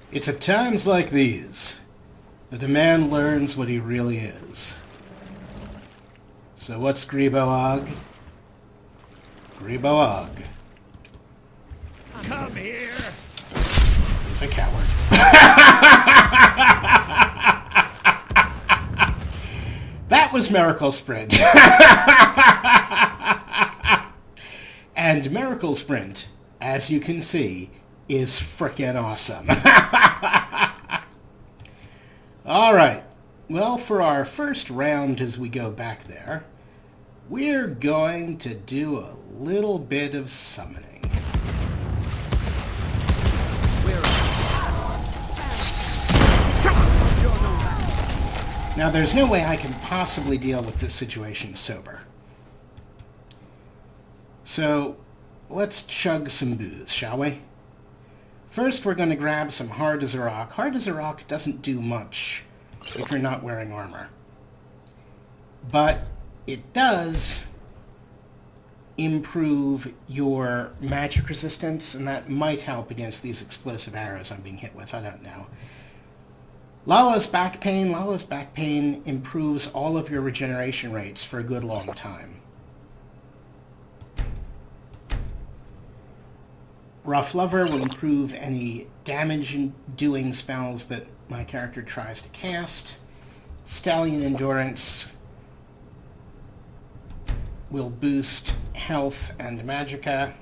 It's at times like these that a man learns what he really is. So what's Grebo-Og? Grebo-Og. Come here. He's a coward. That was Miracle Sprint. And Miracle Sprint, as you can see, is frickin' awesome. Alright, well, for our first round as we go back there, we're going to do a little bit of summoning. Now, there's no way I can possibly deal with this situation sober. So, let's chug some booze, shall we? First, we're going to grab some Hard as a Rock. Hard as a Rock doesn't do much if you're not wearing armor. But it does improve your magic resistance, and that might help against these explosive arrows I'm being hit with. I don't know. Lala's Back Pain. Lala's Back Pain improves all of your regeneration rates for a good long time. Rough Lover will improve any damage-doing spells that my character tries to cast. Stallion Endurance will boost health and magicka.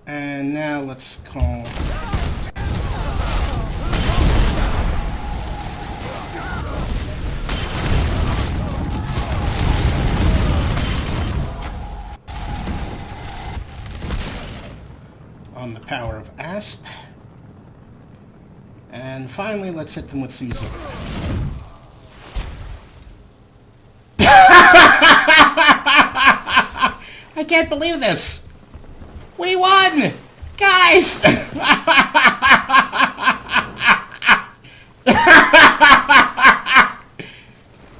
And now let's call... on the power of Asp. And finally, let's hit them with some Zord. I can't believe this! We won! Guys!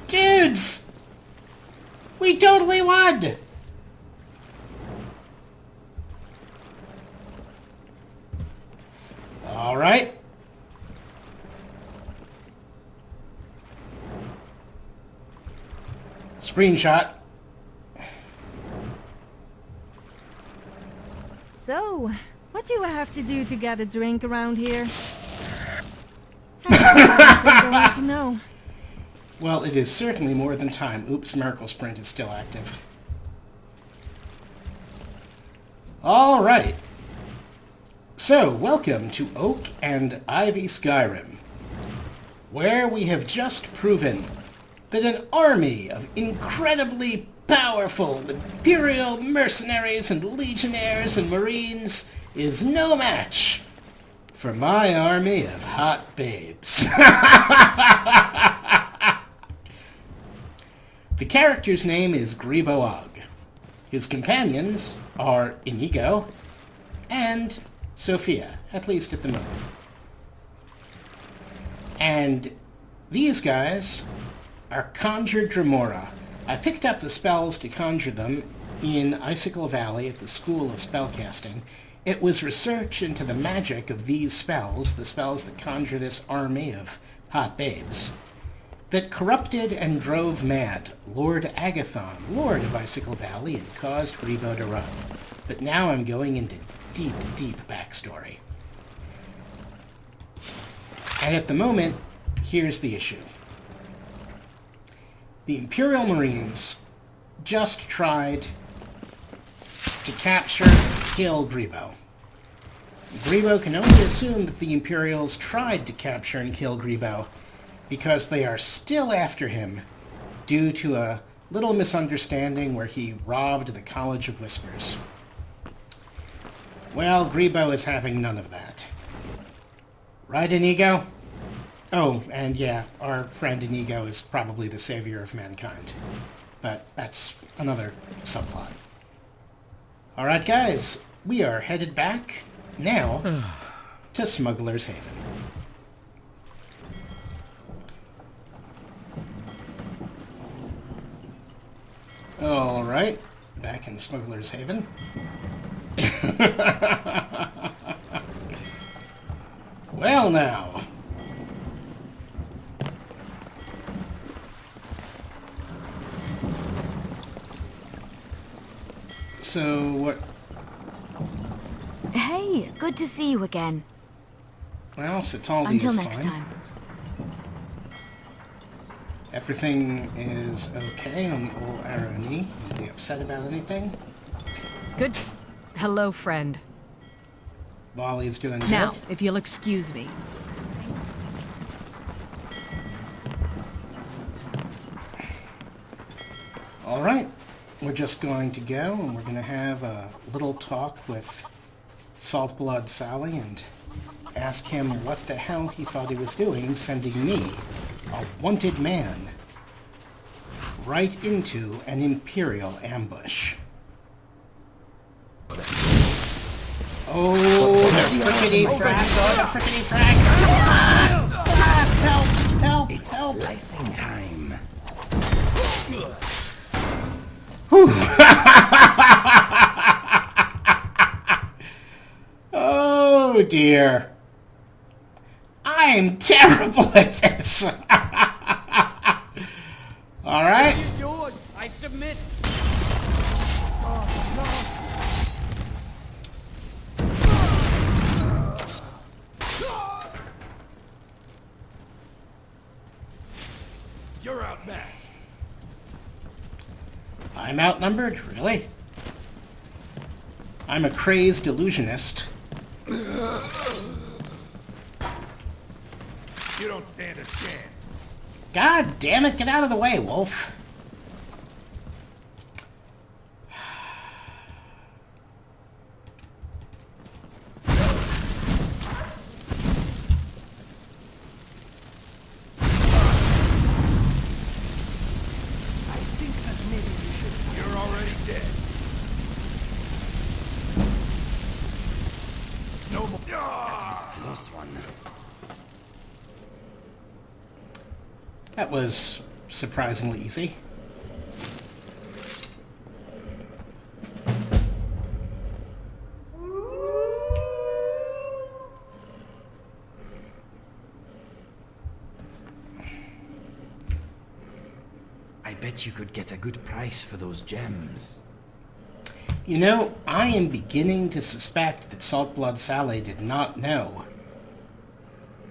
Dudes! We totally won! Alright. Screenshot. So, what do I have to do to get a drink around here? I want to know. Well, it is certainly more than time. Oops, Miracle Sprint is still active. Alright. So, welcome to Oak&IV Skyrim, where we have just proven that an army of incredibly powerful Imperial mercenaries and legionnaires and marines is no match for my army of hot babes. The character's name is Grebo-Og. His companions are Inigo and Sofia, at least at the moment. And these guys are conjured Dremora. I picked up the spells to conjure them in Icicle Valley at the School of Spellcasting. It was research into the magic of these spells, the spells that conjure this army of hot babes, that corrupted and drove mad Lord Agathon, Lord of Icicle Valley, and caused Grebo to run. But now I'm going into deep, deep backstory. And at the moment, here's the issue. The Imperial Marines just tried to capture and kill Grebo. Grebo can only assume that the Imperials tried to capture and kill Grebo because they are still after him due to a little misunderstanding where he robbed the College of Whispers. Well, Grebo is having none of that. Right, Inigo? Oh, and yeah, our friend Inigo is probably the savior of mankind. But that's another subplot. Alright guys, we are headed back, now, to Smuggler's Haven. Alright, back in Smuggler's Haven. Well now. So, what... Hey, good to see you again. Well, Sataldi Until is next fine. time. Everything is okay on the old Aroni. You be upset about anything? Good. Hello, friend. Wally's doing good. Now, if you'll excuse me. Alright, we're just going to go and we're going to have a little talk with Saltblood Sally and ask him what the hell he thought he was doing sending me, a wanted man, right into an Imperial ambush. Oh, the frickety frag! Oh, the frickety frag! Help! Help! It's Help! slicing time. Oh dear. I'm terrible at this. Alright. Is yours. I submit. You're outmatched. I'm outnumbered? Really? I'm a crazed illusionist. You don't stand a chance. God damn it, get out of the way, Wolf. I think that maybe you should stop. You're already dead. No more. That was a close one. That was surprisingly easy. I bet you could get a good price for those gems. You know, I am beginning to suspect that Saltblood Sally did not know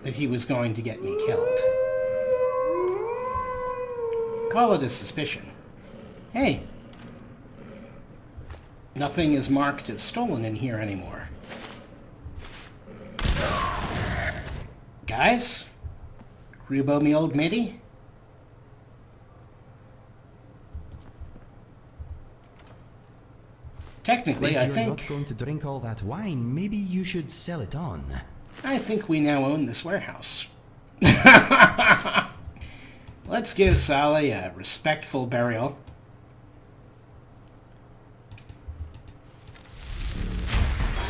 that he was going to get me killed. Call it a suspicion. Hey, nothing is marked as stolen in here anymore. Guys? Rubo me old matey? Technically, If I you're think... not going to drink all that wine, maybe you should sell it on. I think we now own this warehouse. Let's give Sally a respectful burial.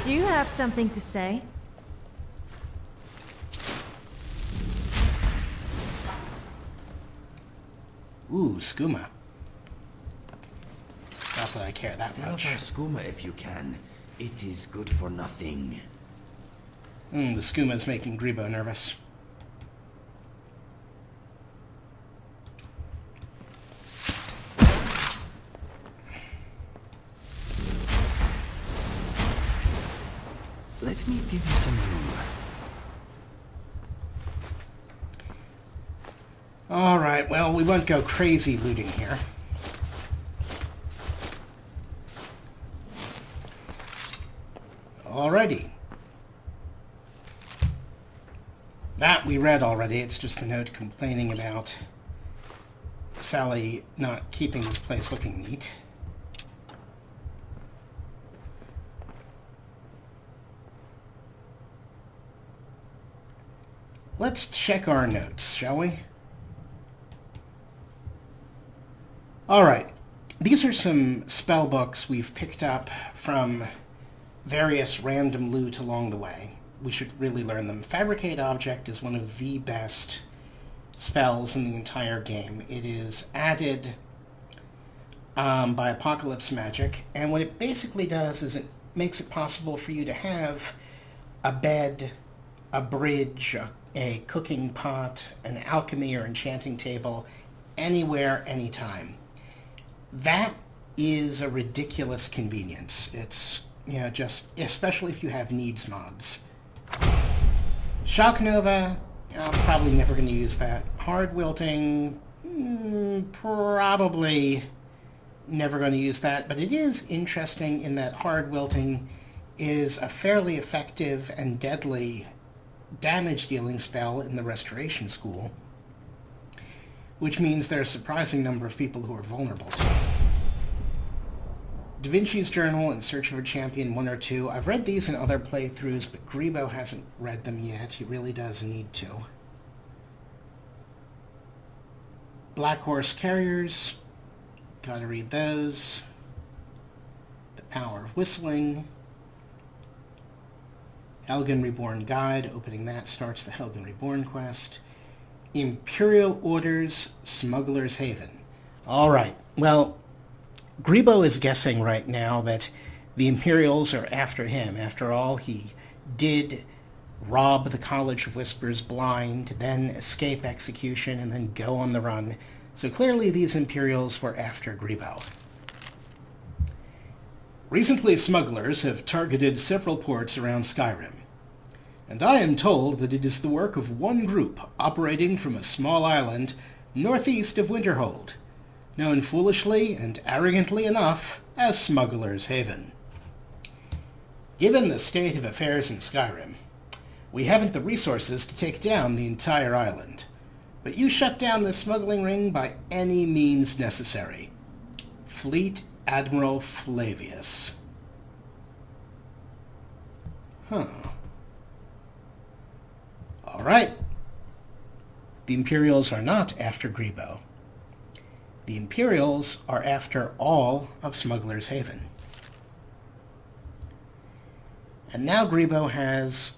Do you have something to say? Ooh, skooma. Not that I care that Sell much. off our skooma if you can. It is good for nothing. The skooma's making Grebo nervous. Let me give you some room. Alright, well, we won't go crazy looting here. Alrighty. That we read already. It's just a note complaining about Sally not keeping this place looking neat. Let's check our notes, shall we? Alright. These are some spell books we've picked up from various random loot along the way. We should really learn them. Fabricate Object is one of the best spells in the entire game. It is added by apocalypse magic, and what it basically does is it makes it possible for you to have a bed, a bridge, a cooking pot, an alchemy or enchanting table, anywhere, anytime. That is a ridiculous convenience. It's, just, especially if you have needs mods. Shock Nova, I'm probably never going to use that. Hard Wilting, probably never going to use that, but it is interesting in that Hard Wilting is a fairly effective and deadly damage-dealing spell in the Restoration School, which means there are a surprising number of people who are vulnerable to it. Da Vinci's Journal and Search of a Champion 1 or 2. I've read these in other playthroughs, but Grebo hasn't read them yet. He really does need to. Black Horse Carriers. Gotta read those. The Power of Whistling. Helgen Reborn Guide. Opening that starts the Helgen Reborn quest. Imperial Orders, Smuggler's Haven. All right. Well, Grebo is guessing right now that the Imperials are after him. After all, he did rob the College of Whispers blind, then escape execution, and then go on the run. So clearly these Imperials were after Grebo. Recently, smugglers have targeted several ports around Skyrim, and I am told that it is the work of one group operating from a small island northeast of Winterhold, known foolishly and arrogantly enough as Smuggler's Haven. Given the state of affairs in Skyrim, we haven't the resources to take down the entire island, but you shut down this smuggling ring by any means necessary. Fleet Admiral Flavius. Huh. All right. The Imperials are not after Grebo. The Imperials are after all of Smuggler's Haven. And now Grebo has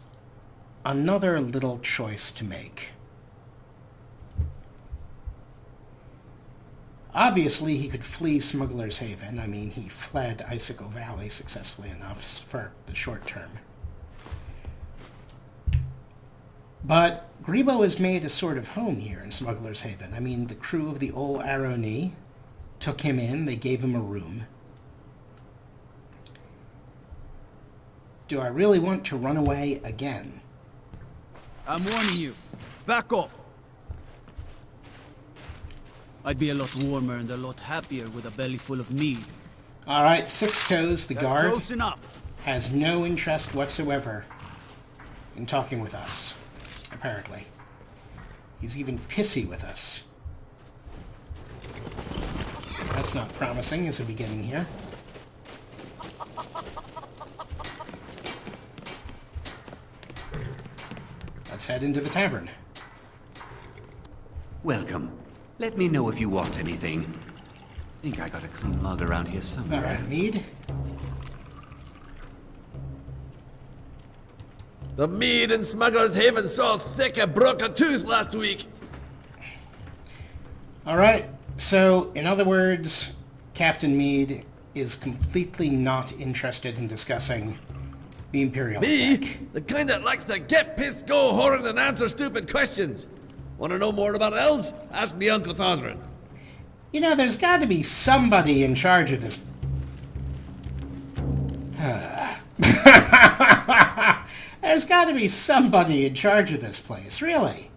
another little choice to make. Obviously, he could flee Smuggler's Haven. I mean, he fled Icicle Valley successfully enough for the short term. But Grebo has made a sort of home here in Smuggler's Haven. I mean, the crew of the Old Arrow Knee took him in. They gave him a room. Do I really want to run away again? I'm warning you. Back off. I'd be a lot warmer and a lot happier with a belly full of mead. All right, Six Toes, the That's guard, close enough. has no interest whatsoever in talking with us, apparently. He's even pissy with us. That's not promising as a beginning here. Let's head into the tavern. Welcome. Let me know if you want anything. Think I got a clean mug around here somewhere. All right, mead. The mead in Smuggler's Haven so thick I broke a tooth last week. All right, so in other words, Captain Mead is completely not interested in discussing the Imperial Me? sec. The kind that likes to get pissed, go horrid, and answer stupid questions. Want to know more about elves? Ask me Uncle Thothrin. You know, there's got to be somebody in charge of this. There's got to be somebody in charge of this place, really.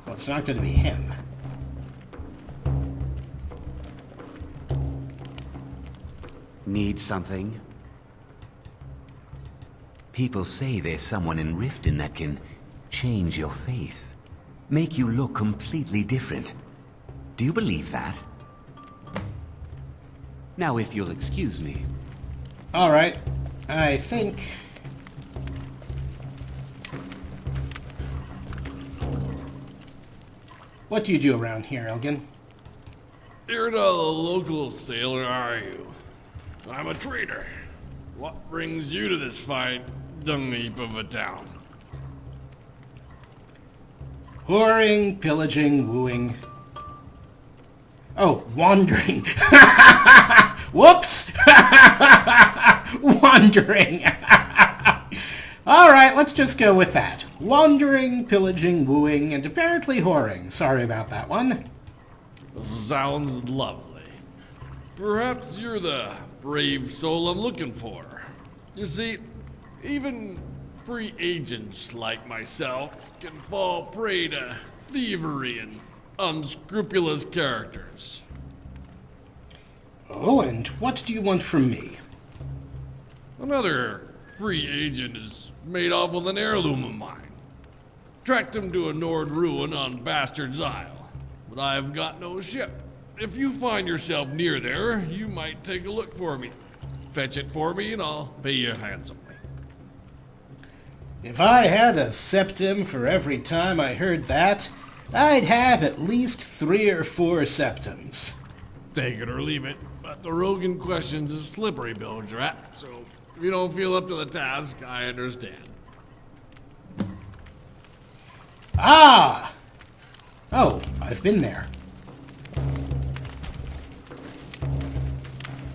Well, it's not going to be him. Need something? People say there's someone in Riften that can change your face. Make you look completely different. Do you believe that? Now, if you'll excuse me. All right, I think... What do you do around here, Elgin? You're not a local sailor, are you? I'm a trader. What brings you to this fine dung heap of a town. Whoring, pillaging, wooing. Oh, wandering. Whoops! Wandering. Alright, let's just go with that. Wandering, pillaging, wooing, and apparently whoring. Sorry about that one. Sounds lovely. Perhaps you're the brave soul I'm looking for. You see, even free agents like myself can fall prey to thievery and unscrupulous characters. Oh, and what do you want from me? Another free agent is made off with an heirloom of mine. Tracked him to a Nord ruin on Bastard's Isle, but I've got no ship. If you find yourself near there, you might take a look for me. Fetch it for me and I'll pay you handsomely. If I had a septim for every time I heard that, I'd have at least 3 or 4 septums. Take it or leave it, but the rogue in question's a slippery bilge rat, so if you don't feel up to the task, I understand. Ah! Oh, I've been there.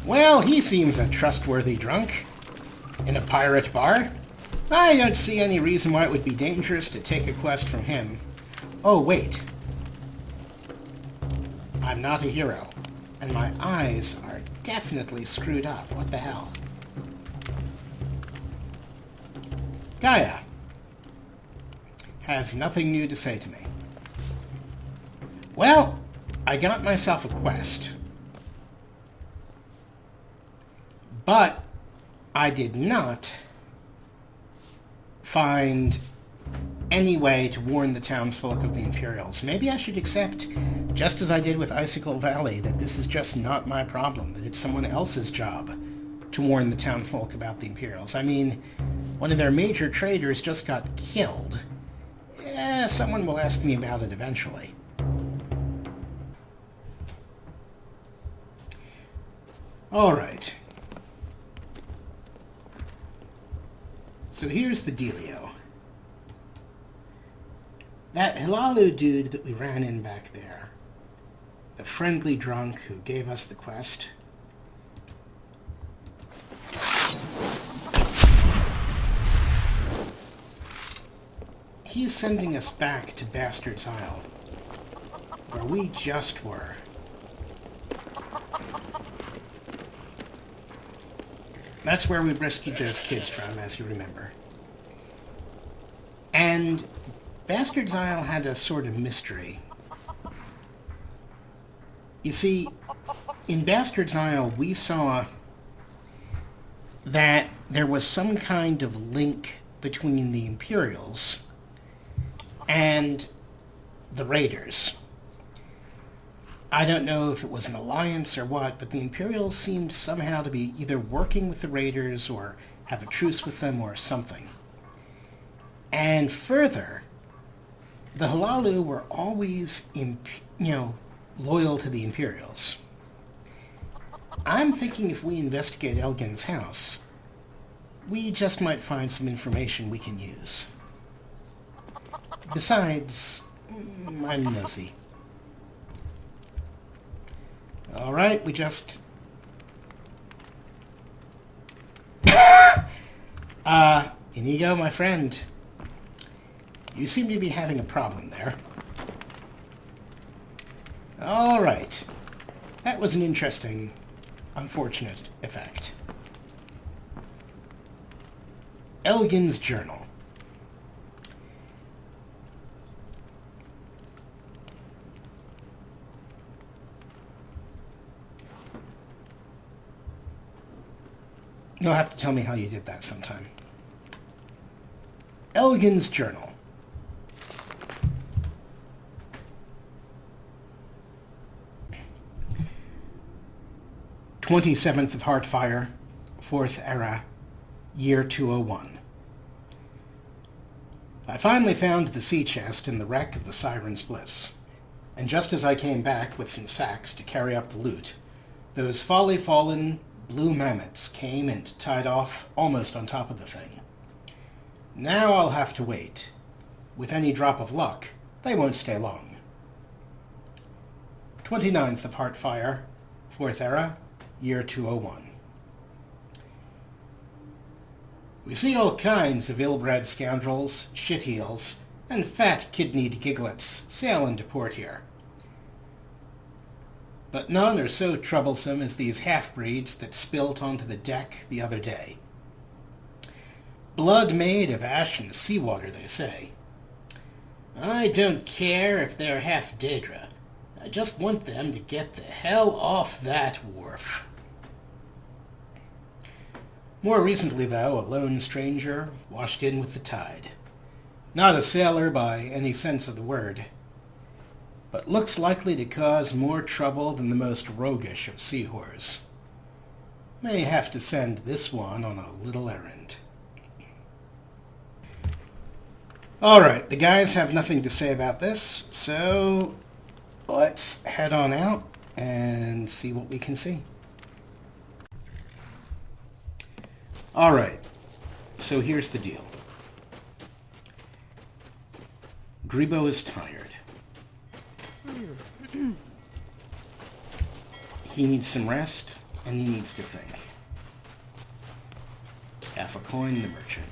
Well, he seems a trustworthy drunk. In a pirate bar? I don't see any reason why it would be dangerous to take a quest from him. Oh, wait. I'm not a hero, and my eyes are definitely screwed up. What the hell? Gaia has nothing new to say to me. Well, I got myself a quest. But I did not find any way to warn the townsfolk of the Imperials. Maybe I should accept, just as I did with Icicle Valley, that this is just not my problem, that it's someone else's job to warn the townfolk about the Imperials. I mean, one of their major traders just got killed. Yeah, someone will ask me about it eventually. Alright. So here's the dealio. That Hilalu dude that we ran in back there, the friendly drunk who gave us the quest, he's sending us back to Bastard's Isle, where we just were. That's where we rescued those kids from, as you remember. And Bastard's Isle had a sort of mystery. You see, in Bastard's Isle, we saw that there was some kind of link between the Imperials and the Raiders. I don't know if it was an alliance or what, but the Imperials seemed somehow to be either working with the Raiders or have a truce with them or something. And further, the Hilalu were always, loyal to the Imperials. I'm thinking if we investigate Elgin's house, we just might find some information we can use. Besides, I'm nosy. Alright, we just... Inigo, my friend. You seem to be having a problem there. Alright. That was an interesting, unfortunate effect. Elgin's Journal. You'll have to tell me how you did that sometime. Elgin's Journal. "27th of Heartfire, 4th Era, year 201. I finally found the sea chest in the wreck of the Siren's Bliss, and just as I came back with some sacks to carry up the loot, those folly-fallen blue mammoths came and tied off almost on top of the thing. Now I'll have to wait. With any drop of luck, they won't stay long. 29th of Heartfire, 4th Era, year 201. We see all kinds of ill-bred scoundrels, shitheels, and fat-kidneyed giglets sail into port here. But none are so troublesome as these half-breeds that spilt onto the deck the other day. Blood made of ash and seawater, they say. I don't care if they're half Daedra. I just want them to get the hell off that wharf. More recently, though, a lone stranger washed in with the tide. Not a sailor by any sense of the word, but looks likely to cause more trouble than the most roguish of sea whores. May have to send this one on a little errand. Alright, the guys have nothing to say about this, so let's head on out and see what we can see. Alright, so here's the deal. Grebo is tired. He needs some rest, and he needs to think. Half a coin, the merchant.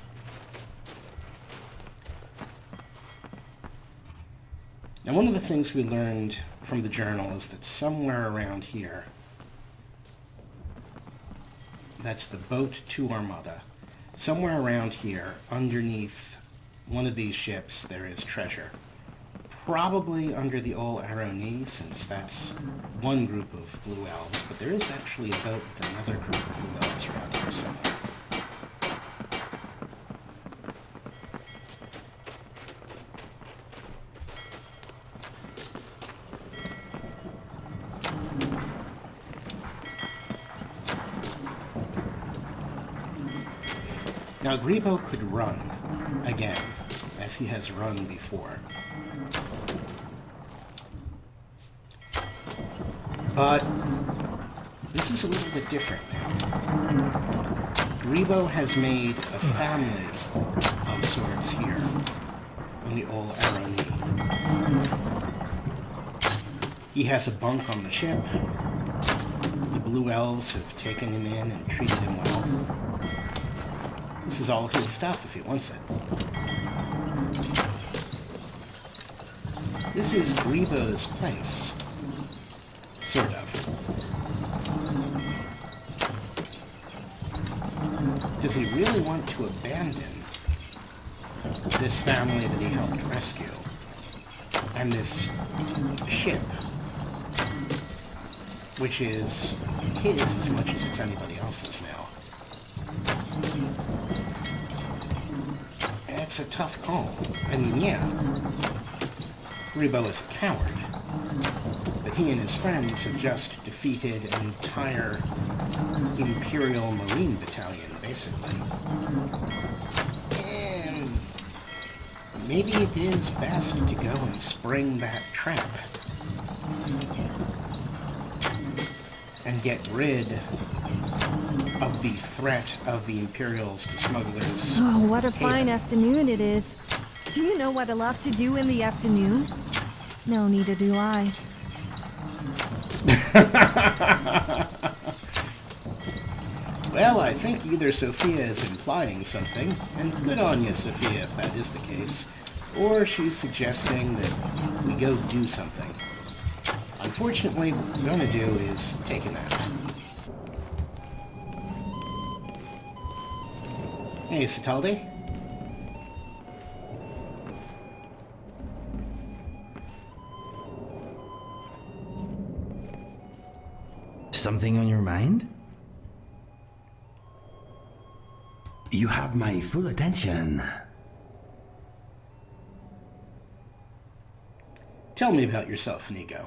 Now, one of the things we learned from the journal is that somewhere around here, that's the boat to Armada, somewhere around here, underneath one of these ships, there is treasure. Probably under the old Arrow Knee, since that's one group of blue elves, but there is actually a boat with another group of blue elves around here somewhere. Now, Grebo could run again, as he has run before. But this is a little bit different now. Grebo has made a family of sorts here on the old Arrow Knee. He has a bunk on the ship. The blue elves have taken him in and treated him well. This is all his stuff if he wants it. This is Grebo's place. Sort of. Does he really want to abandon this family that he helped rescue? And this ship, which is his as much as it's anybody else's now? It's a tough call. I mean, yeah, Grebo is a coward, but he and his friends have just defeated an entire Imperial Marine battalion, basically. And maybe it is best to go and spring that trap and get rid of the threat of the Imperials to smugglers. Oh, what a fine afternoon it is. Do you know what I love to do in the afternoon? No, neither do I. Well, I think either Sofia is implying something, and good on you, Sofia, if that is the case, or she's suggesting that we go do something. Unfortunately, what we're going to do is take a nap. Hey, Sataldi. Something on your mind? You have my full attention. Tell me about yourself, Nico.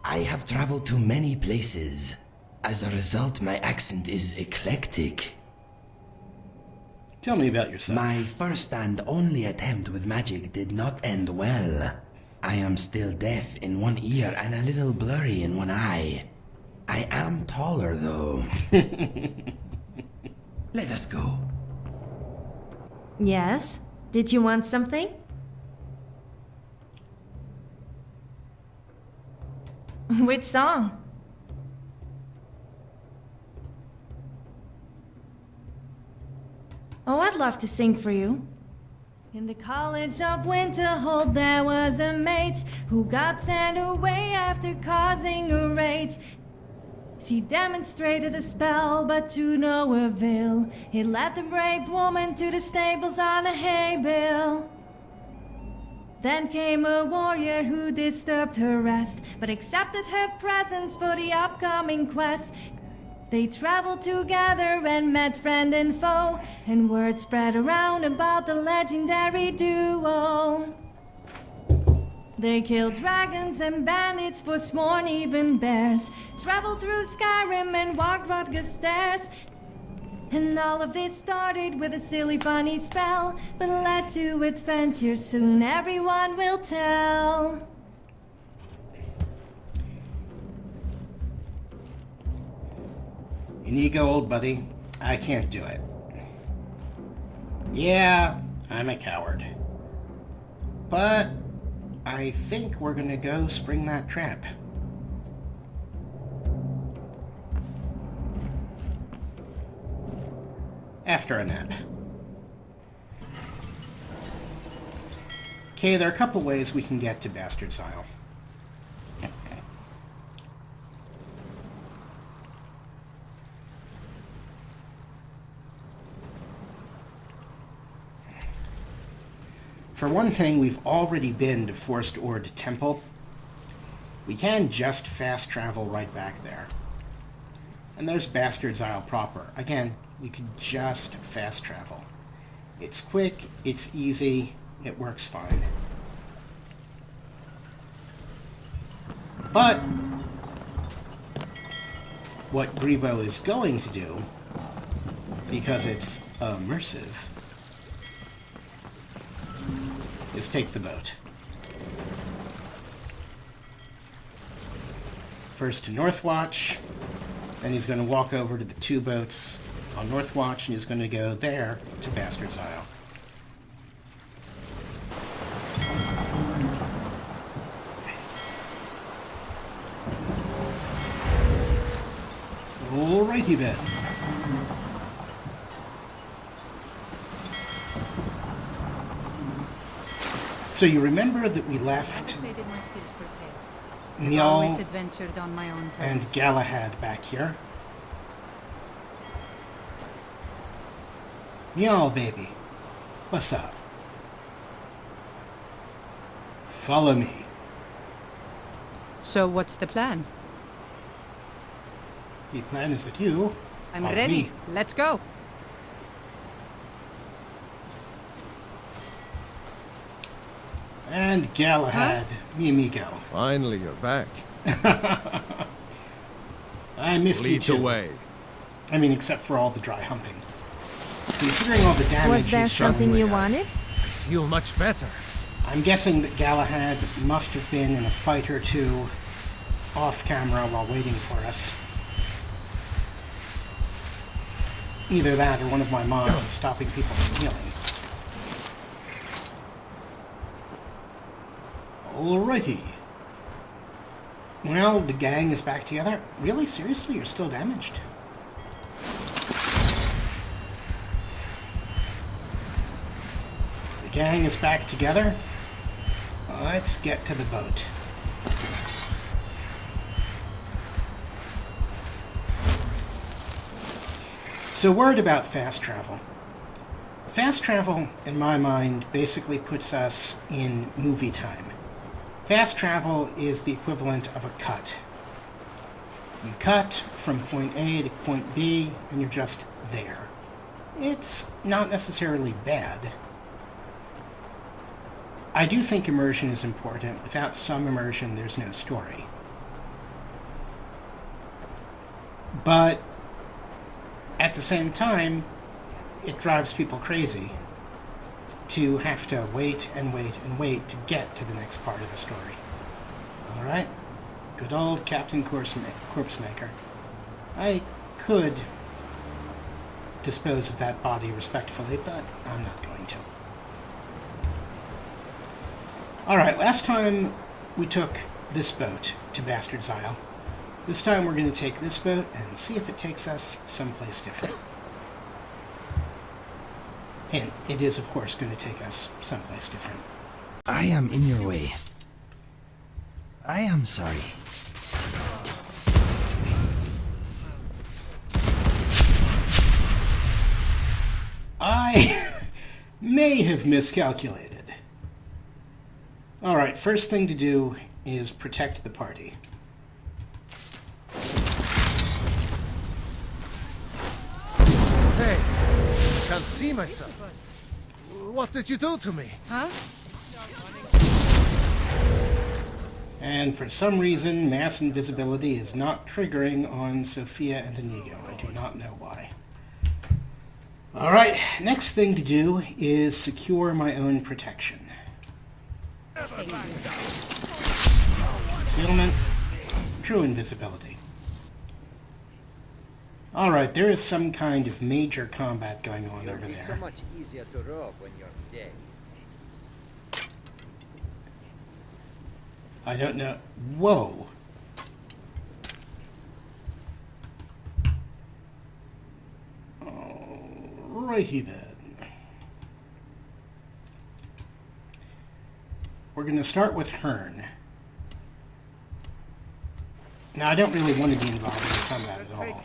I have traveled to many places. As a result, my accent is eclectic. Tell me about yourself. My first and only attempt with magic did not end well. I am still deaf in one ear and a little blurry in one eye. I am taller, though. Let us go. Yes? Did you want something? Which song? Oh, I'd love to sing for you. In the College of Winterhold there was a mate who got sent away after causing a raid. She demonstrated a spell, but to no avail. It led the brave woman to the stables on a hay bale. Then came a warrior who disturbed her rest, but accepted her presence for the upcoming quest. They traveled together and met friend and foe, and word spread around about the legendary duo. They killed dragons and bandits, forsworn even bears, traveled through Skyrim and walked Rodga's stairs. And all of this started with a silly funny spell, but led to adventure soon everyone will tell. Inigo, old buddy, I can't do it. Yeah, I'm a coward. But I think we're gonna go spring that trap. After a nap. Okay, there are a couple ways we can get to Bastard's Isle. For one thing, we've already been to Forest Ord Temple. We can just fast travel right back there. And there's Bastard's Isle proper. Again, we could just fast travel. It's quick, it's easy, it works fine. But what Grebo is going to do, because it's immersive, is take the boat. First to Northwatch, then he's going to walk over to the two boats on Northwatch, and he's going to go there to Bastard's Isle. Alrighty then. So you remember that we left Njal always adventured on my own and terms. Galahad back here. Njal, baby. What's up? Follow me. So what's the plan? The plan is that you I'm follow ready. me. Let's go. And Galahad, mi amigo. Finally, you're back. I missed you Lead too. the way. I mean, except for all the dry humping. Considering all the damage Was there he's something done, you wanted? I feel much better. I'm guessing that Galahad must have been in a fight or two off camera while waiting for us. Either that or one of my mods is stopping people from healing. Alrighty. Well, the gang is back together. Really? Seriously? You're still damaged? The gang is back together. Let's get to the boat. So, word about fast travel. Fast travel, in my mind, basically puts us in movie time. Fast travel is the equivalent of a cut. You cut from point A to point B, and you're just there. It's not necessarily bad. I do think immersion is important. Without some immersion, there's no story. But at the same time, it drives people crazy to have to wait and wait and wait to get to the next part of the story. Alright? Good old Captain Corpsemaker. I could dispose of that body respectfully, but I'm not going to. Alright, last time we took this boat to Bastard's Isle. This time we're going to take this boat and see if it takes us someplace different. And it is, of course, going to take us someplace different. I am in your way. I am sorry. I may have miscalculated. Alright, first thing to do is protect the party. Hey, can't see myself. What did you do to me? Huh? And for some reason, mass invisibility is not triggering on Sofia and Inigo. I do not know why. Alright, next thing to do is secure my own protection. Concealment, true invisibility. Alright, there is some kind of major combat going on over there. So much easier to rob when you're dead. I don't know. Whoa. Alrighty then. We're going to start with Hearn. Now, I don't really want to be involved in combat at all,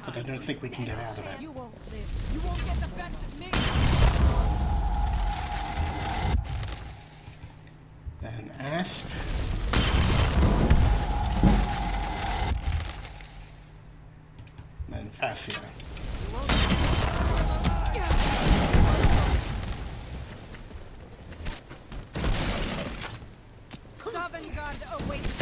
but I don't think we can get out of it. You won't live. You won't get the best of me. Then Asp. Then Fascia. Sovngarde awaits.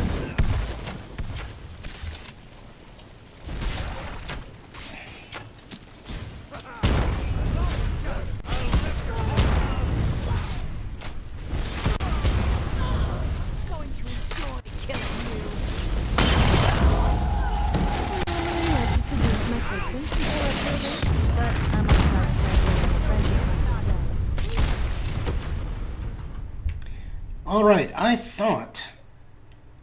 Alright, I thought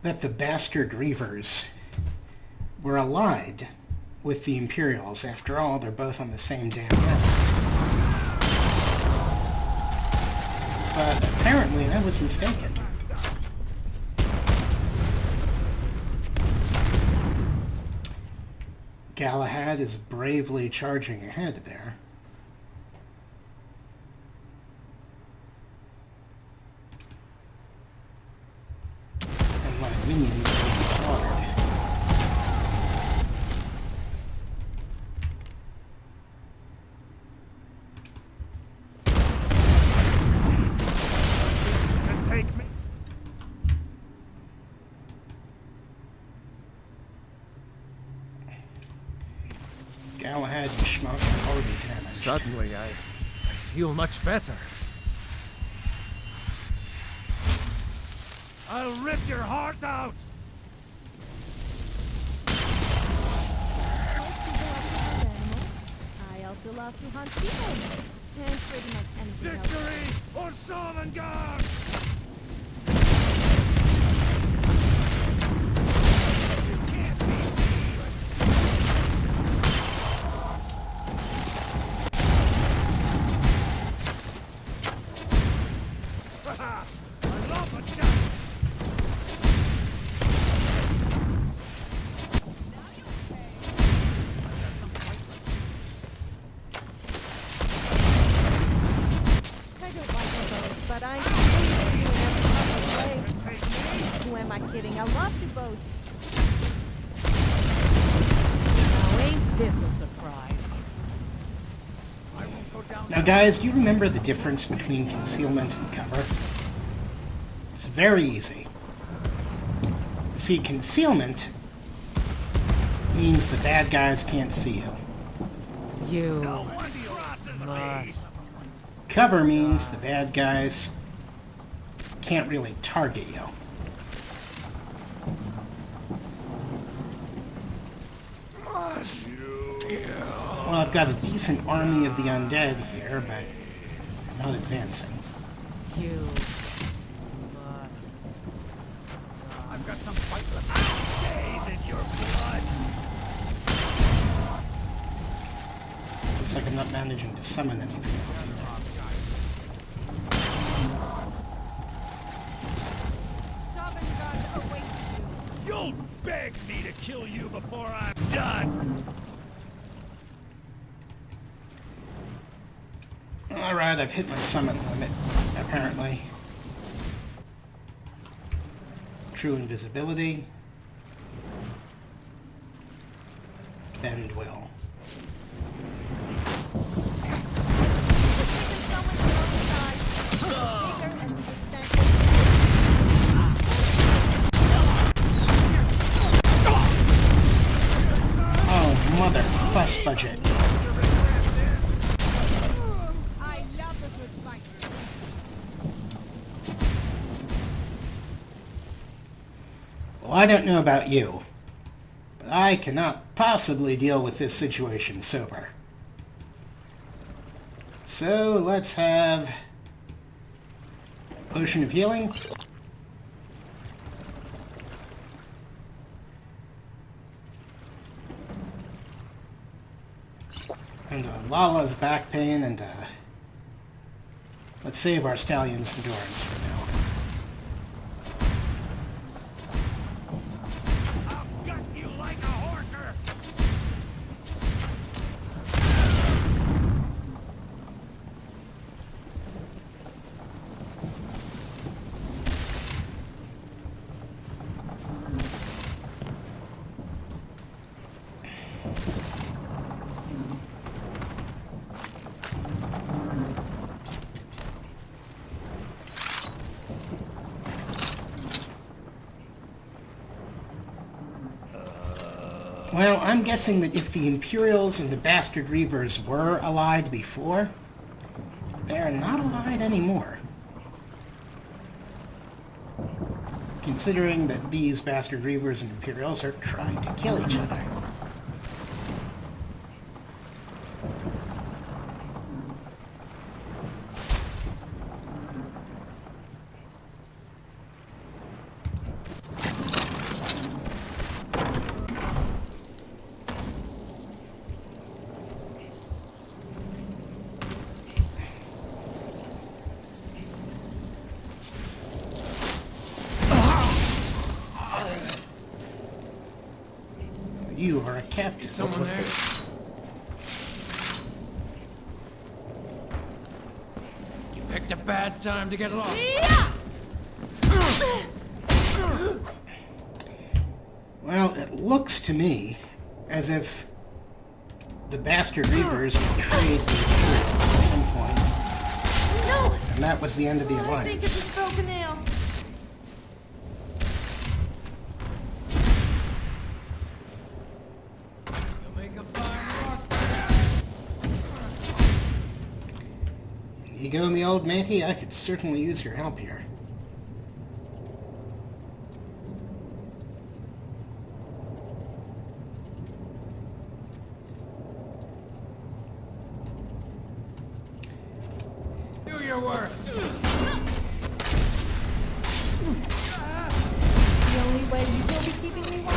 that the Bastard Reavers were allied with the Imperials. After all, they're both on the same damn island. But apparently I was mistaken. Galahad is bravely charging ahead there. And my minions are being slaughtered. Take me. Galahad and Schmuck are already damaged. Suddenly, I feel much better. I'll rip your heart out! I also love to hunt people. And pretty much anything else. Victory or Sovngarde! But I'm pleased to never play. Who am I kidding? I love to boast. Now ain't this a surprise? Now guys, do you remember the difference between concealment and cover? It's very easy. See, concealment means the bad guys can't see you. You must. Cover means the bad guys can't really target you. Well, I've got a decent army of the undead here, but I'm not advancing. You must. got some fight left. I'll bathe in your blood. Looks like I'm not managing to summon anything else either. You'll beg me to kill you before I'm done. Alright, I've hit my summon limit, apparently. True invisibility. Bend will. Oh, mother fuss budget. I love a good fight. Well, I don't know about you, but I cannot possibly deal with this situation sober. So let's have Potion of Healing. And Lala's back pain, and let's save our stallion's endurance for now. I'll gut you like a horker. Well, I'm guessing that if the Imperials and the Bastard Reavers were allied before, they're not allied anymore. Considering that these Bastard Reavers and Imperials are trying to kill each other. You are a captain. Someone there? You picked a bad time to get lost. Well, it looks to me as if the Bastard Reavers betrayed the Imperials at some point. No! And that was the end of the I think alliance. it's a broken nail. You go, me old matey, I could certainly use your help here. Do your worst. The only way you will be keeping me warm.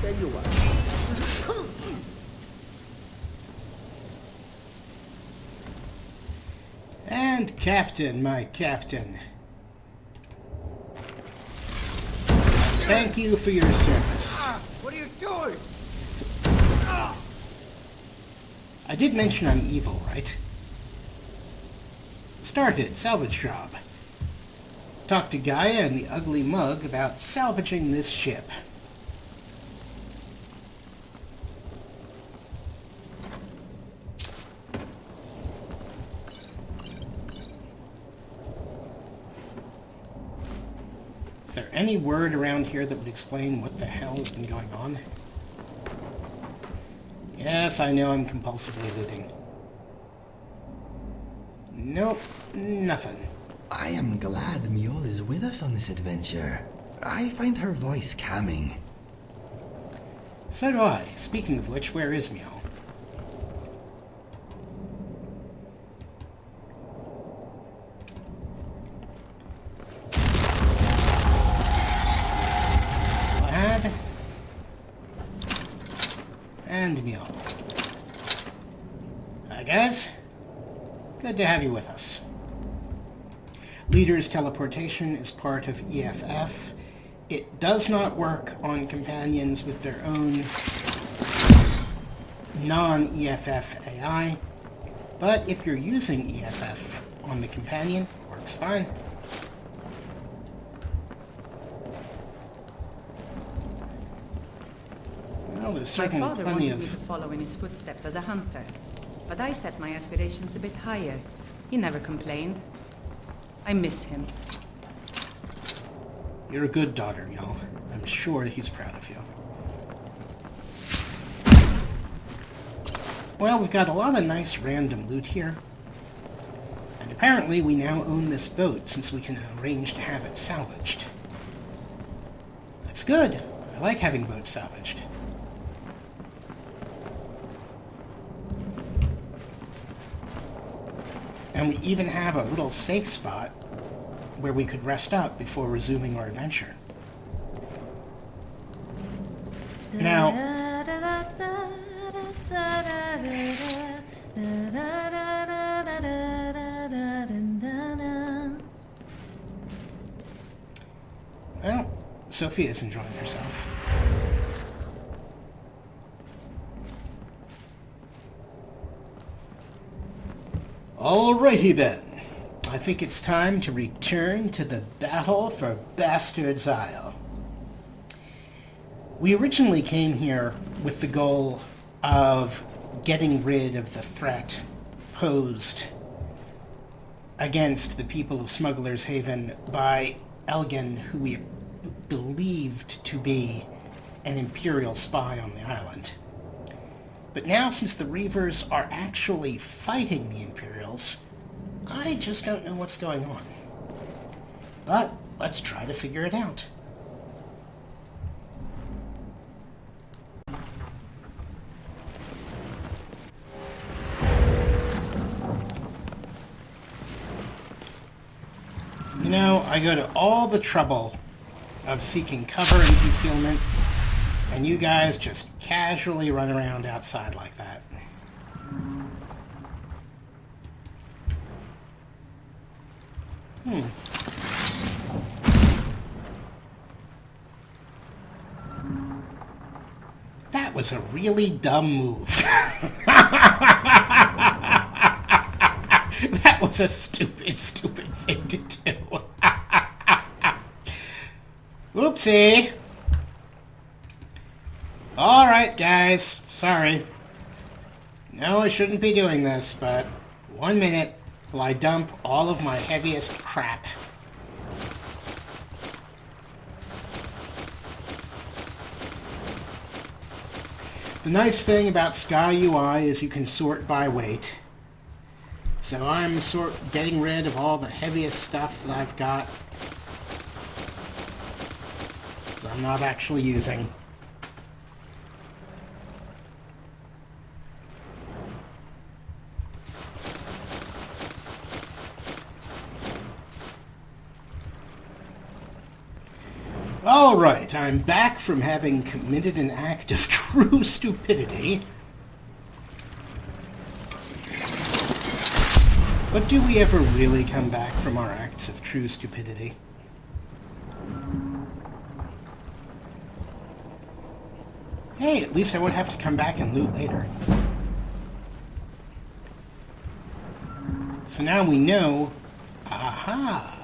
Tell you what. And Captain, my Captain. Thank you for your service. What are you doing? I did mention I'm evil, right? Started, salvage job. Talked to Gaia and the ugly mug about salvaging this ship. Is there any word around here that would explain what the hell has been going on? Yes, I know I'm compulsively looting. Nope, nothing. I am glad Mule is with us on this adventure. I find her voice calming. So do I. Speaking of which, where is Mule? and meal. Hi guys, good to have you with us. Leader's teleportation is part of EFF. It does not work on companions with their own non-EFF AI, but if you're using EFF on the companion, it works fine. Well, there's certainly My father plenty wanted me of... to follow in his footsteps as a hunter, but I set my aspirations a bit higher. He never complained. I miss him. You're a good daughter, Mel. I'm sure he's proud of you. Well, we've got a lot of nice random loot here. And apparently we now own this boat, since we can arrange to have it salvaged. That's good. I like having boats salvaged. And we even have a little safe spot where we could rest up before resuming our adventure. Now, well, Sofia's enjoying herself. Alrighty then. I think it's time to return to the battle for Bastard's Isle. We originally came here with the goal of getting rid of the threat posed against the people of Smuggler's Haven by Elgin, who we believed to be an Imperial spy on the island. But now, since the Reavers are actually fighting the Imperials, I just don't know what's going on. But let's try to figure it out. You know, I go to all the trouble of seeking cover and concealment, and you guys just casually run around outside like that. That was a really dumb move. That was a stupid thing to do. Whoopsie. Alright, guys. Sorry. No, I shouldn't be doing this, but 1 minute while I dump all of my heaviest crap. The nice thing about Sky UI is you can sort by weight. So I'm getting rid of all the heaviest stuff that I've got that I'm not actually using. Alright, I'm back from having committed an act of true stupidity. But do we ever really come back from our acts of true stupidity? Hey, at least I won't have to come back and loot later. So now we know... Aha!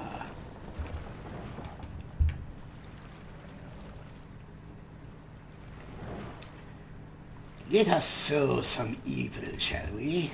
Let us sow some evil, shall we?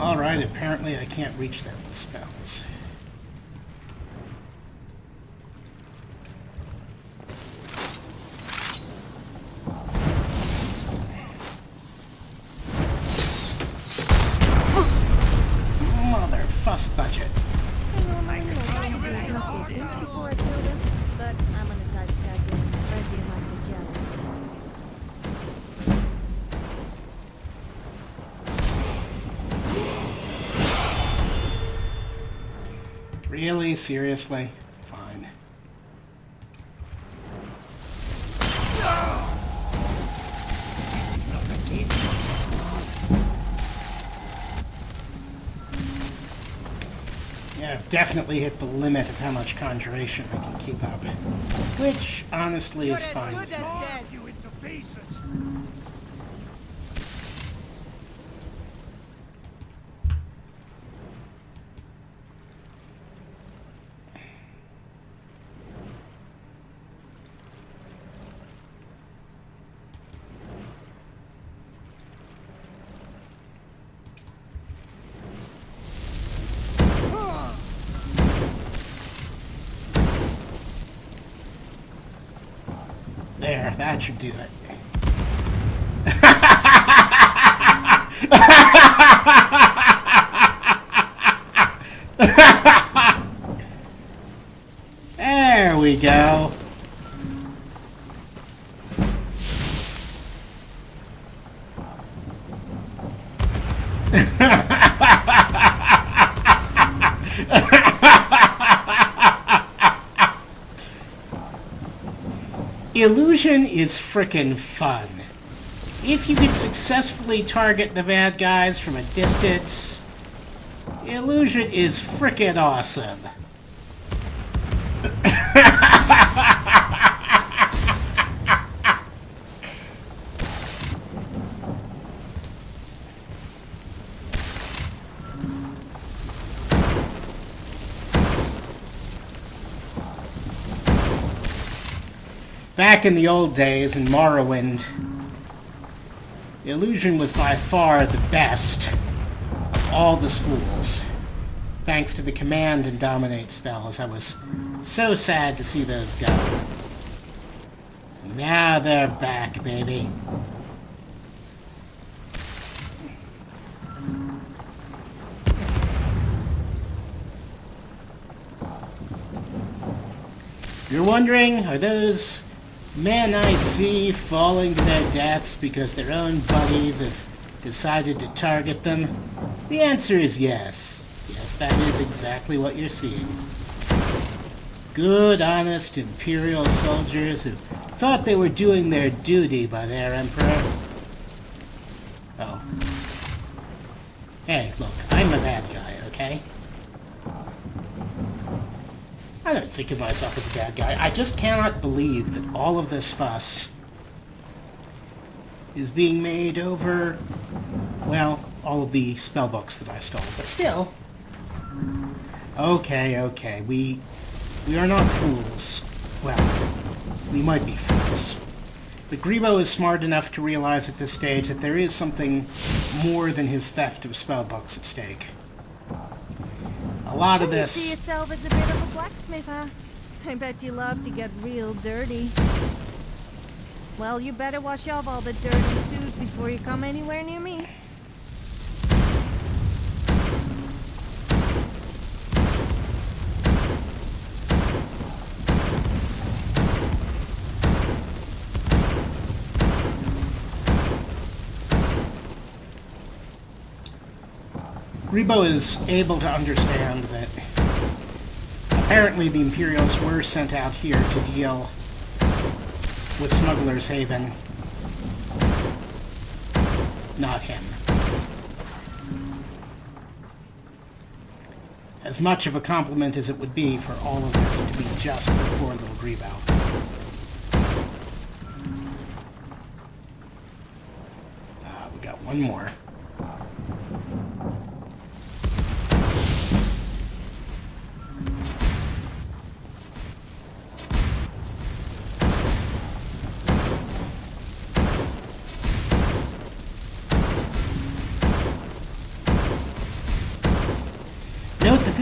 Alright, apparently I can't reach that with spells. Mother fuss budget. I before I killed him, but I'm gonna type scratch him. Reggie might be jealous. Really? Seriously? Fine. Yeah, I've definitely hit the limit of how much conjuration I can keep up. Which, honestly, is fine with me. There, that should do it. There we go. Illusion is frickin' fun. If you can successfully target the bad guys from a distance, illusion is frickin' awesome. Back in the old days, in Morrowind, illusion was by far the best of all the schools. Thanks to the command and dominate spells, I was so sad to see those go. Now they're back, baby. You're wondering, are those men I see falling to their deaths because their own buddies have decided to target them? The answer is yes. Yes, that is exactly what you're seeing. Good, honest Imperial soldiers who thought they were doing their duty by their Emperor. Oh. Hey, look, I'm a bad guy, okay? I don't think of myself as a bad guy. I just cannot believe that all of this fuss is being made over, well, all of the spell books that I stole. But still. Okay. We are not fools. Well, we might be fools. But Grebo is smart enough to realize at this stage that there is something more than his theft of spell books at stake. A lot of this... You see yourself as a bit of a blacksmith, huh? I bet you love to get real dirty. Well, you better wash off all the dirt and soot before you come anywhere near me. Grebo is able to understand that apparently the Imperials were sent out here to deal with Smuggler's Haven, not him. As much of a compliment as it would be for all of this to be just for poor little Grebo. We got one more.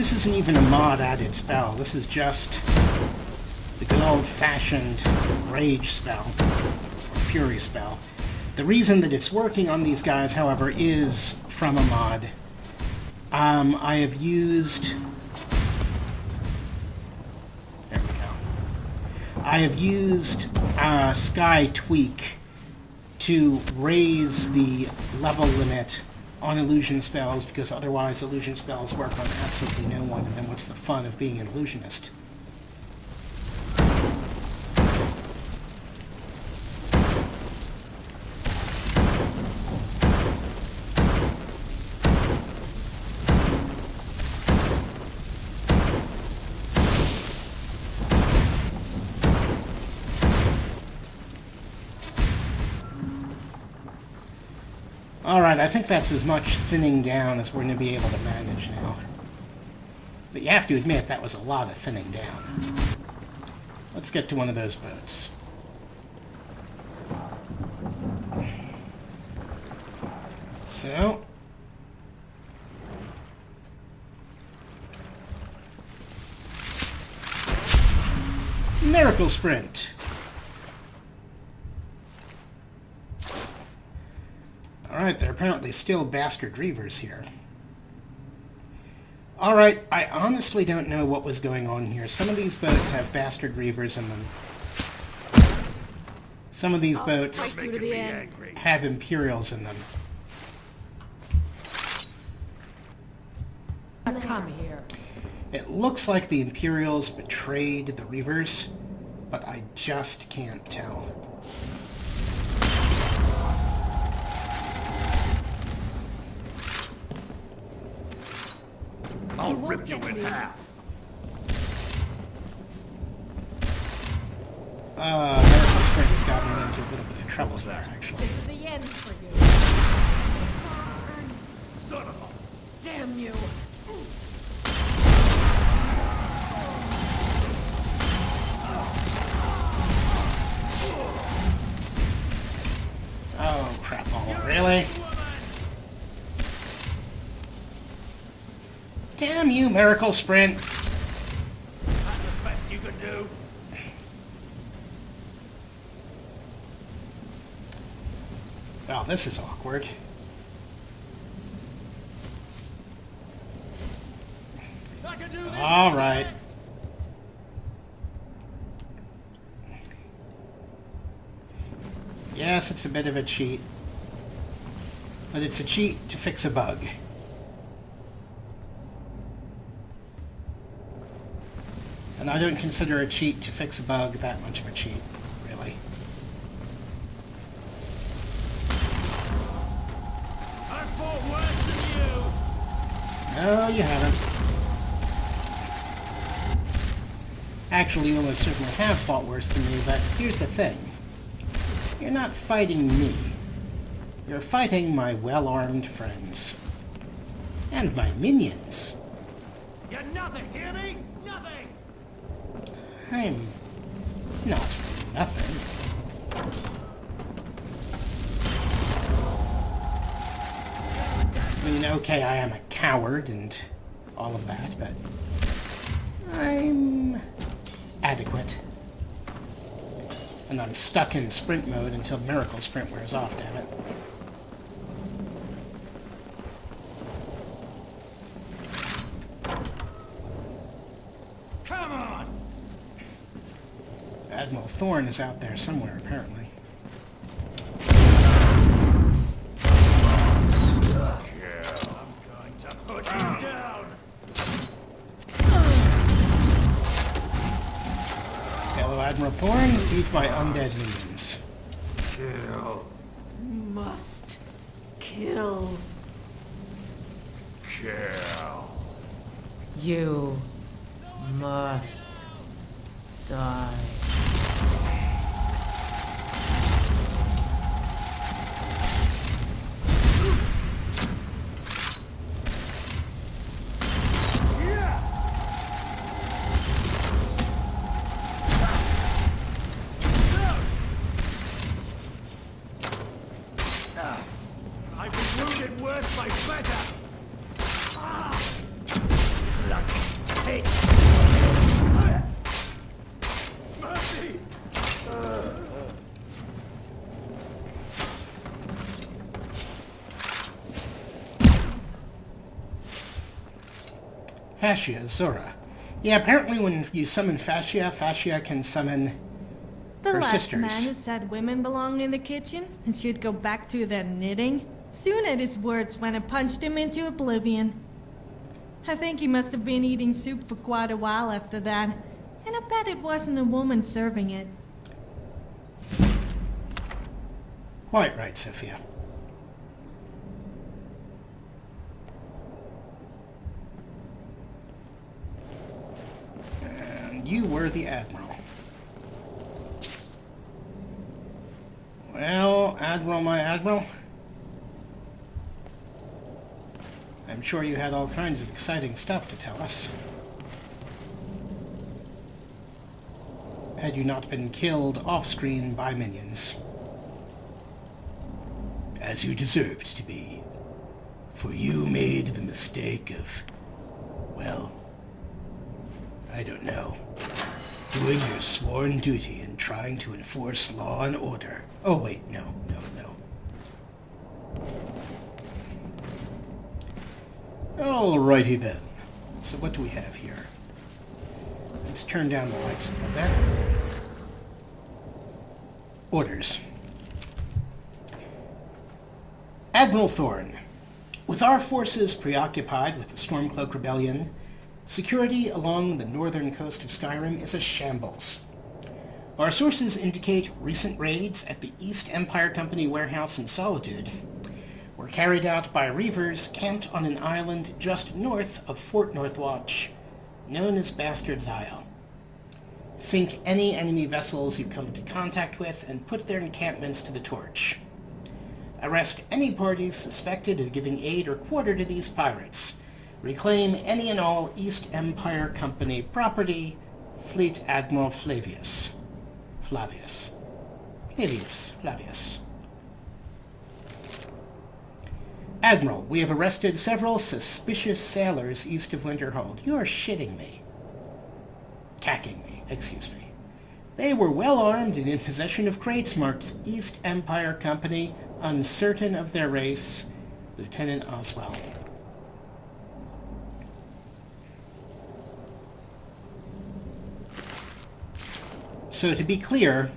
this isn't even a mod-added spell. This is just the good old-fashioned rage spell, or fury spell. The reason that it's working on these guys, however, is from a mod. I have used... There we go. I have used Sky Tweak to raise the level limit on illusion spells, because otherwise illusion spells work on absolutely no one, and then what's the fun of being an illusionist? Alright, I think that's as much thinning down as we're going to be able to manage now. But you have to admit, that was a lot of thinning down. Let's get to one of those boats. So... Miracle Sprint! Alright, there are apparently still bastard reavers here. Alright, I honestly don't know what was going on here. Some of these boats have bastard reavers in them. Some of these boats have Imperials in them. Come here. It looks like the Imperials betrayed the reavers, but I just can't tell. I'll rip you in half. Miracle Sprint has gotten me into a little bit of trouble there, actually. This is the end for you. Son of a... Damn you. Oh, crap ball, really? Damn you, Miracle Sprint! That's the best you could do. Well, this is awkward. Alright. Yes, it's a bit of a cheat. But it's a cheat to fix a bug. And I don't consider a cheat to fix a bug that much of a cheat, really. I fought worse than you. No, you haven't. Actually, you almost certainly have fought worse than me, but here's the thing. You're not fighting me. You're fighting my well-armed friends. And my minions. You're nothing, hear me? Nothing! I'm not nothing. I mean, okay, I am a coward and all of that, but I'm adequate. And I'm stuck in sprint mode until Miracle Sprint wears off, damn it. Come on! Admiral Thorn is out there somewhere, apparently. Put you down! Hello, Admiral Thorn. Eat my undead minions. Kill. Must kill. Kill. You must die. I've been wounded worse by better. Blood Fascia, Zora. Yeah, apparently when you summon Fascia, Fascia can summon The her last sisters. man who said women belong in the kitchen and should go back to their knitting soon at his words when I punched him into oblivion. I think he must have been eating soup for quite a while after that, and I bet it wasn't a woman serving it. Quite right, Sofia. And you were the Admiral. Well, Admiral, my Admiral, I'm sure you had all kinds of exciting stuff to tell us. Had you not been killed off-screen by minions. As you deserved to be. For you made the mistake of, well, I don't know, doing your sworn duty and trying to enforce law and order. Oh wait, no. Alrighty then. So what do we have here? Let's turn down the lights a little bit. Orders. Admiral Thorne, with our forces preoccupied with the Stormcloak Rebellion, security along the northern coast of Skyrim is a shambles. Our sources indicate recent raids at the East Empire Company warehouse in Solitude were carried out by Reavers camped on an island just north of Fort Northwatch, known as Bastard's Isle. Sink any enemy vessels you come into contact with and put their encampments to the torch. Arrest any parties suspected of giving aid or quarter to these pirates. Reclaim any and all East Empire Company property. Fleet Admiral Flavius. Admiral, we have arrested several suspicious sailors east of Winterhold. You are shitting me. Cacking me, excuse me. They were well armed and in possession of crates marked East Empire Company, uncertain of their race. Lieutenant Oswald. So to be clear,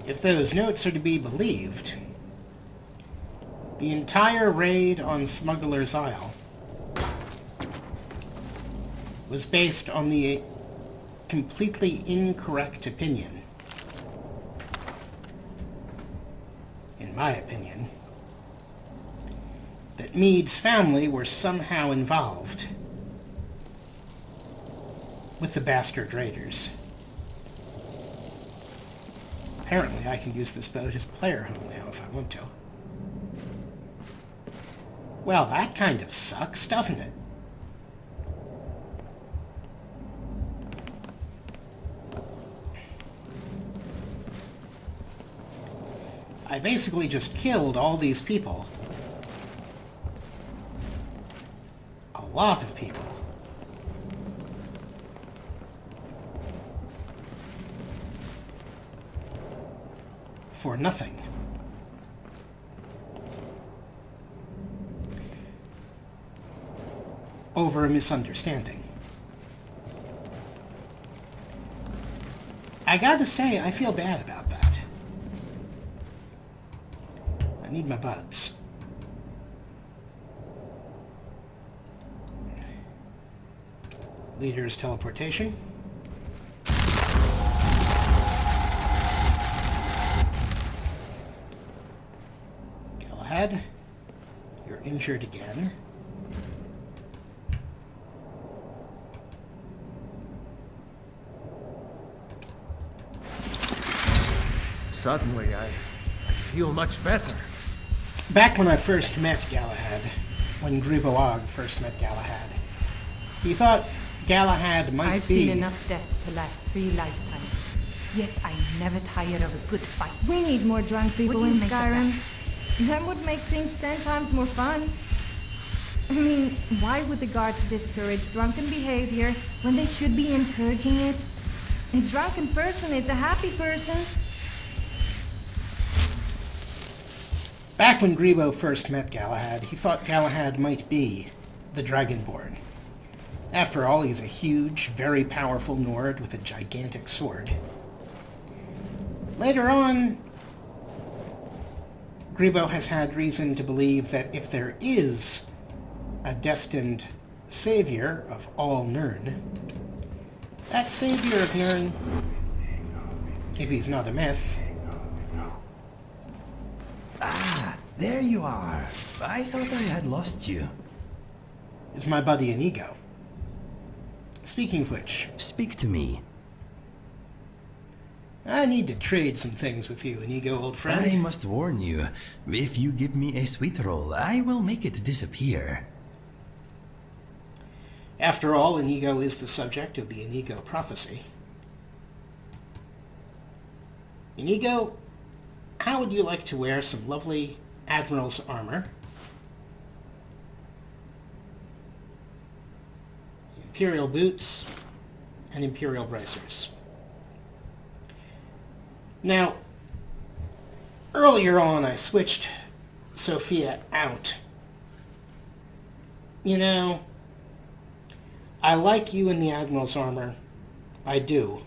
if those notes are to be believed, the entire raid on Smuggler's Isle was based on the completely incorrect opinion, in my opinion, that Meade's family were somehow involved with the bastard raiders. Apparently I can use this boat as player home now if I want to. Well, that kind of sucks, doesn't it? I basically just killed all these people. A lot of people. For nothing. Over a misunderstanding. I gotta say, I feel bad about that. I need my buds. Leader's teleportation. Galahad, you're injured again. Suddenly, I feel much better. Back when I first met Galahad, when Griboag first met Galahad, he thought Galahad might I've be... seen enough death to last 3 lifetimes. Yet I never tire of a good fight. We need more drunk people in What do you make of Skyrim. That would make things 10 times more fun. I mean, why would the guards discourage drunken behavior when they should be encouraging it? A drunken person is a happy person. Back when Grebo first met Galahad, he thought Galahad might be the Dragonborn. After all, he's a huge, very powerful Nord with a gigantic sword. Later on, Grebo has had reason to believe that if there is a destined savior of all Nirn, that savior of Nirn, if he's not a myth... Ah, there you are. I thought I had lost you. ...is my buddy Inigo. Speaking of which... Speak to me. I need to trade some things with you, Inigo, old friend. I must warn you, if you give me a sweet roll, I will make it disappear. After all, Inigo is the subject of the Inigo prophecy. Inigo, how would you like to wear some lovely Admiral's armor? Imperial boots and Imperial bracers. Now, earlier on I switched Sofia out. You know, I like you in the Admiral's armor. I do.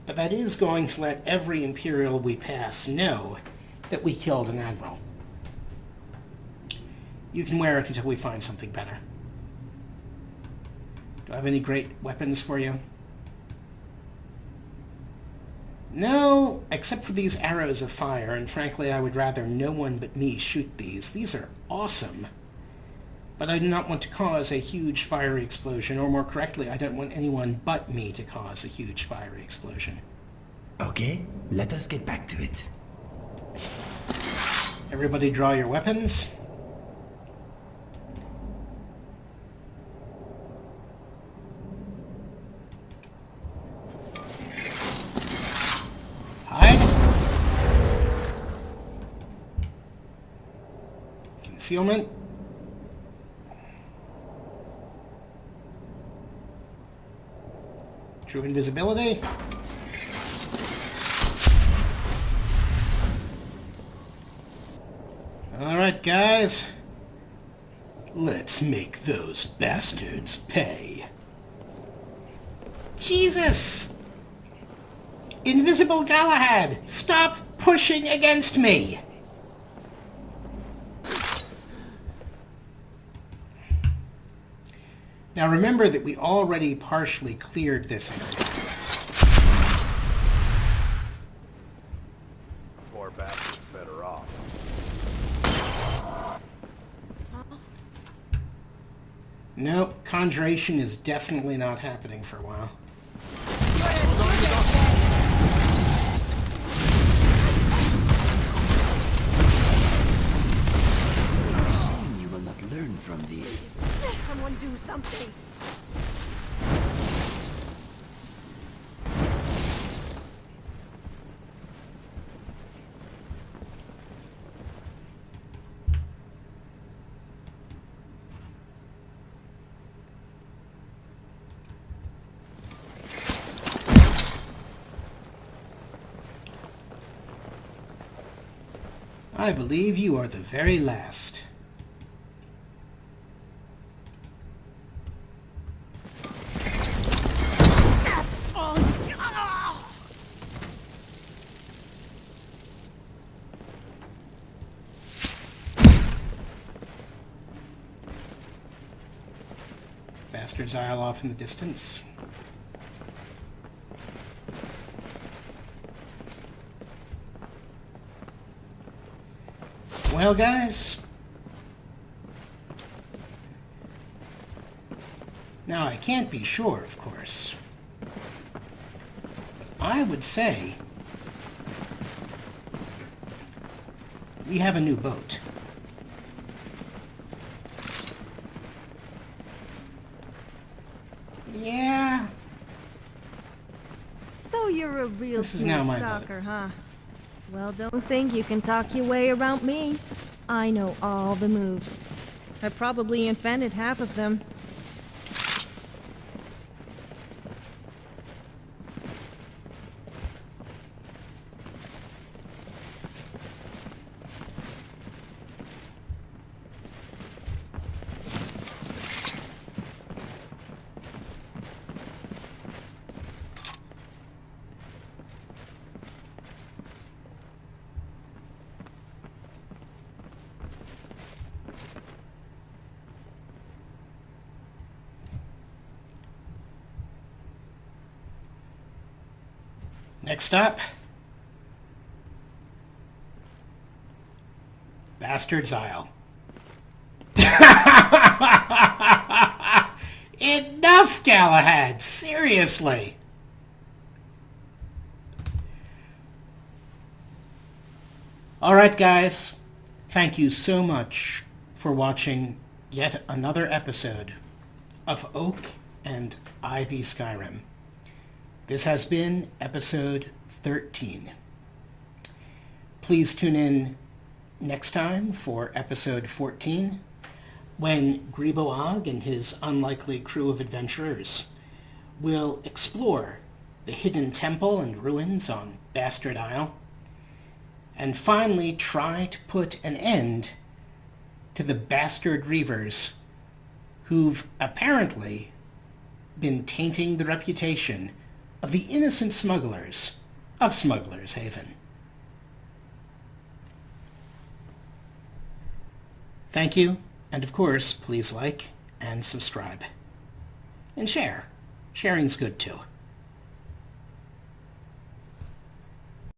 But that is going to let every Imperial we pass know that we killed an Admiral. You can wear it until we find something better. Do I have any great weapons for you? No, except for these arrows of fire, and frankly I would rather no one but me shoot these. These are awesome. But I do not want to cause a huge fiery explosion, or more correctly, I don't want anyone but me to cause a huge fiery explosion. Okay, let us get back to it. Everybody draw your weapons. Concealment. True invisibility. Alright, guys. Let's make those bastards pay. Jesus! Invisible Galahad! Stop pushing against me! Now remember that we already partially cleared this area. Poor bastard's better off. Nope, conjuration is definitely not happening for a while. Shame you will not learn from this. Someone do something. I believe you are the very last. That's all. Bastard's Isle off in the distance. Well, guys, now I can't be sure, of course, but I would say we have a new boat. Yeah. So you're a real This is now smooth my boat. talker, huh? Well, don't think you can talk your way around me. I know all the moves. I probably invented half of them. Next up, Bastard's Isle. Enough, Galahad! Seriously! Alright guys, thank you so much for watching yet another episode of Oak&IV Skyrim. This has been episode 13. Please tune in next time for episode 14, when Griboag and his unlikely crew of adventurers will explore the hidden temple and ruins on Bastard Isle, and finally try to put an end to the bastard reavers who've apparently been tainting the reputation of the innocent smugglers of Smuggler's Haven. Thank you, and of course, please like and subscribe. And share. Sharing's good too.